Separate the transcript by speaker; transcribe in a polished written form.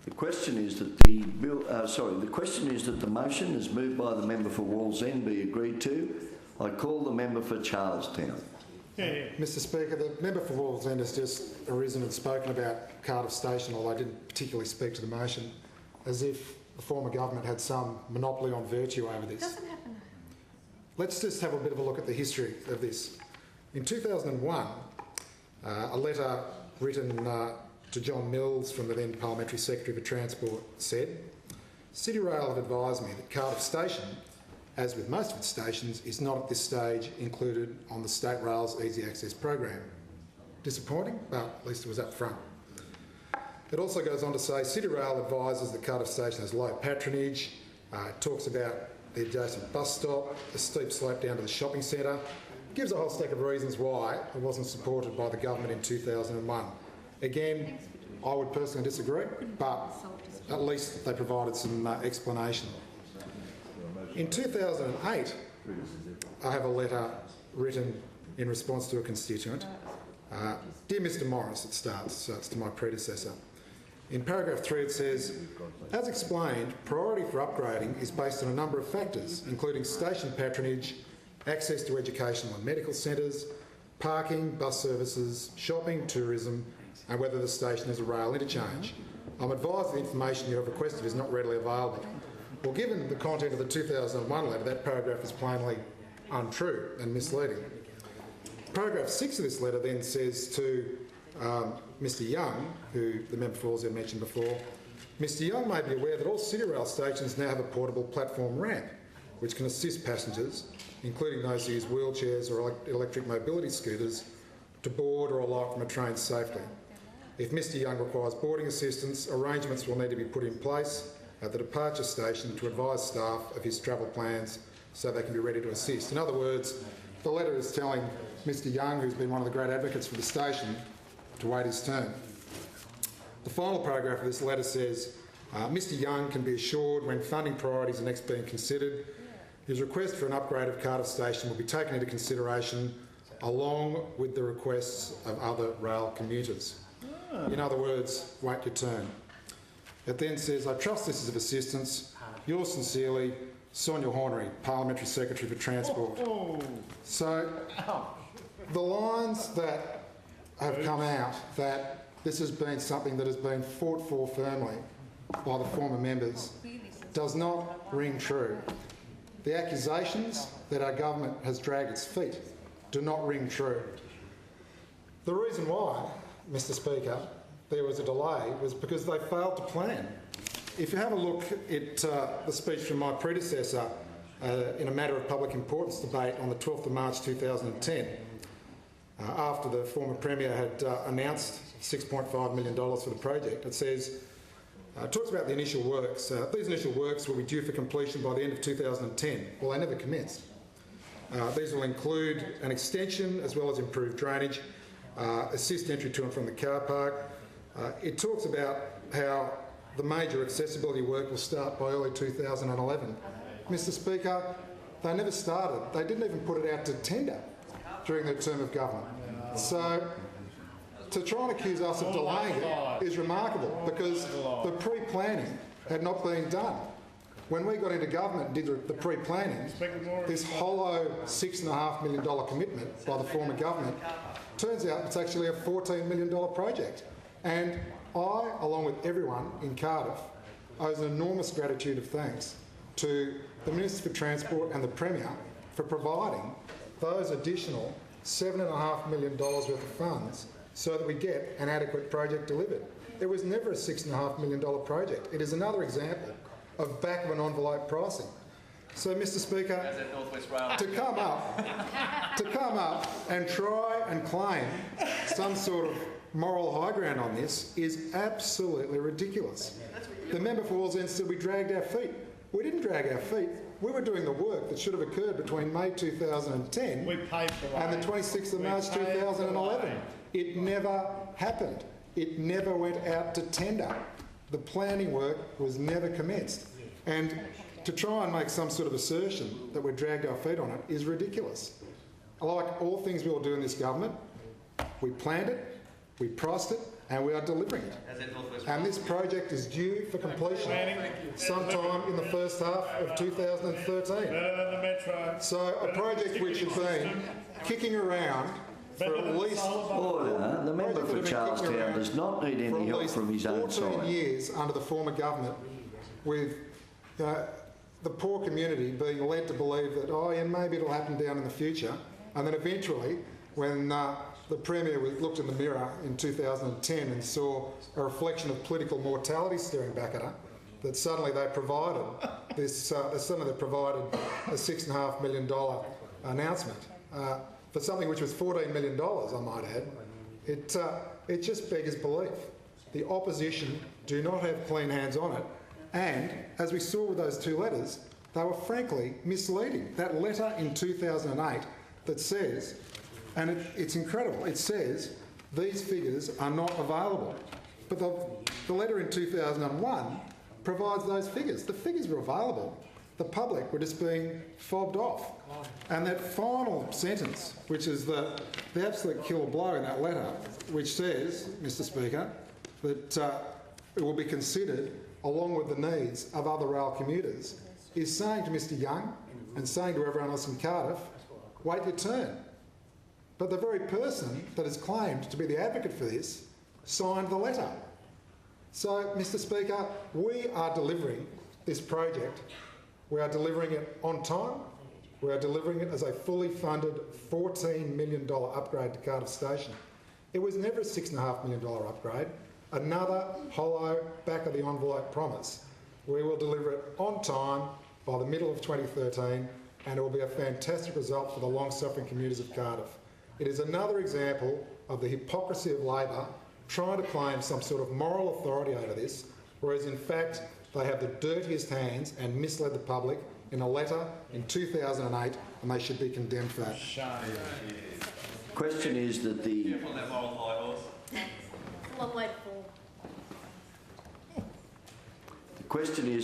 Speaker 1: The question is that the question is that the motion is moved by the member for Wallsend be agreed to. I call the member for Charlestown.
Speaker 2: Mr Speaker, the member for Wallsend has just arisen and spoken about Cardiff Station, although I didn't particularly speak to the motion, as if the former government had some monopoly on virtue over this.
Speaker 3: Doesn't happen.
Speaker 2: Let's just have a bit of a look at the history of this. In 2001, a letter written to John Mills from the then Parliamentary Secretary for Transport said, City Rail have advised me that Cardiff Station, as with most of its stations, is not at this stage included on the State Rail's Easy Access program. Disappointing, but at least it was up front. It also goes on to say City Rail advises that Cardiff Station has low patronage. It talks about the adjacent bus stop, the steep slope down to the shopping centre. It gives a whole stack of reasons why it wasn't supported by the government in 2001. Again, I would personally disagree, but at least they provided some explanation. In 2008, I have a letter written in response to a constituent. Dear Mr Morris, it starts, so it's to my predecessor. In paragraph 3 it says, as explained, priority for upgrading is based on a number of factors, including station patronage, access to educational and medical centres, parking, bus services, shopping, tourism, and whether the station has a rail interchange. I'm advised the information you have requested is not readily available. Well, given the content of the 2001 letter, that paragraph is plainly untrue and misleading. Paragraph 6 of this letter then says to Mr Young, who the member for Wallsend mentioned before, Mr Young may be aware that all City Rail stations now have a portable platform ramp which can assist passengers, including those who use wheelchairs or electric mobility scooters, to board or alight from a train safely. If Mr Young requires boarding assistance, arrangements will need to be put in place at the departure station to advise staff of his travel plans so they can be ready to assist. In other words, the letter is telling Mr Young, who's been one of the great advocates for the station, to wait his turn. The final paragraph of this letter says, Mr Young can be assured when funding priorities are next being considered, his request for an upgrade of Cardiff Station will be taken into consideration along with the requests of other rail commuters. In other words, wait your turn. It then says, I trust this is of assistance. Yours sincerely, Sonia Hornery, Parliamentary Secretary for Transport. So the lines that have come out that this has been something that has been fought for firmly by the former members does not ring true. The accusations that our government has dragged its feet do not ring true. The reason why, Mr Speaker, there was a delay was because they failed to plan. If you have a look at the speech from my predecessor in a matter of public importance debate on the 12th of March 2010, after the former Premier had announced $6.5 million for the project, it says, talks about the initial works. These initial works will be due for completion by the end of 2010. Well, they never commenced. These will include an extension as well as improved drainage, assist entry to and from the car park. It talks about how the major accessibility work will start by early 2011. Mr Speaker, they never started. They didn't even put it out to tender during their term of government. So to try and accuse us of delaying it is remarkable because the pre-planning had not been done. When we got into government and did the pre-planning, this hollow $6.5 million commitment by the former government turns out it's actually a $14 million project. And I, along with everyone in Cardiff, owes an enormous gratitude of thanks to the Minister for Transport and the Premier for providing those additional $7.5 million worth of funds so that we get an adequate project delivered. It was never a $6.5 million project. It is another example of back-of-an-envelope pricing. So, Mr Speaker, to come up and try and claim some sort of moral high ground on this is absolutely ridiculous. The member for Wallsend said we dragged our feet. We didn't drag our feet. We were doing the work that should have occurred between May 2010 and the 26th of March 2011. It never happened. It never went out to tender. The planning work was never commenced. And to try and make some sort of assertion that we dragged our feet on it is ridiculous. Like all things we will do in this government, we planned it, we priced it, and we are delivering it. And this project is due for completion sometime in the first half of 2013. So a project which has been kicking around for at least...
Speaker 1: Order. The member for Charlestown does not need any help from his own
Speaker 2: 14
Speaker 1: side.
Speaker 2: years under the former government, with the poor community being led to believe that, oh yeah, maybe it'll happen down in the future. And then eventually, when the Premier looked in the mirror in 2010 and saw a reflection of political mortality staring back at her, that suddenly they provided this, a $6.5 million announcement for something which was $14 million, I might add. It just beggars belief. The opposition do not have clean hands on it, and as we saw with those two letters, they were frankly misleading. That letter in 2008 that says, and it's incredible, it says these figures are not available. But the letter in 2001 provides those figures. The figures were available. The public were just being fobbed off. And that final sentence, which is the absolute killer blow in that letter, which says, Mr Speaker, that it will be considered along with the needs of other rail commuters, is saying to Mr Young and saying to everyone else in Cardiff, wait your turn. But the very person that is claimed to be the advocate for this signed the letter. So, Mr Speaker, we are delivering this project. We are delivering it on time. We are delivering it as a fully funded $14 million upgrade to Cardiff Station. It was never a $6.5 million upgrade. Another hollow, back-of-the-envelope promise. We will deliver it on time by the middle of 2013, and it will be a fantastic result for the long-suffering commuters of Cardiff. It is another example of the hypocrisy of Labor trying to claim some sort of moral authority over this, whereas in fact they have the dirtiest hands and misled the public in a letter in 2008, and they should be condemned for that.
Speaker 1: The question is that the...
Speaker 3: It's a long way to fall.
Speaker 1: The question is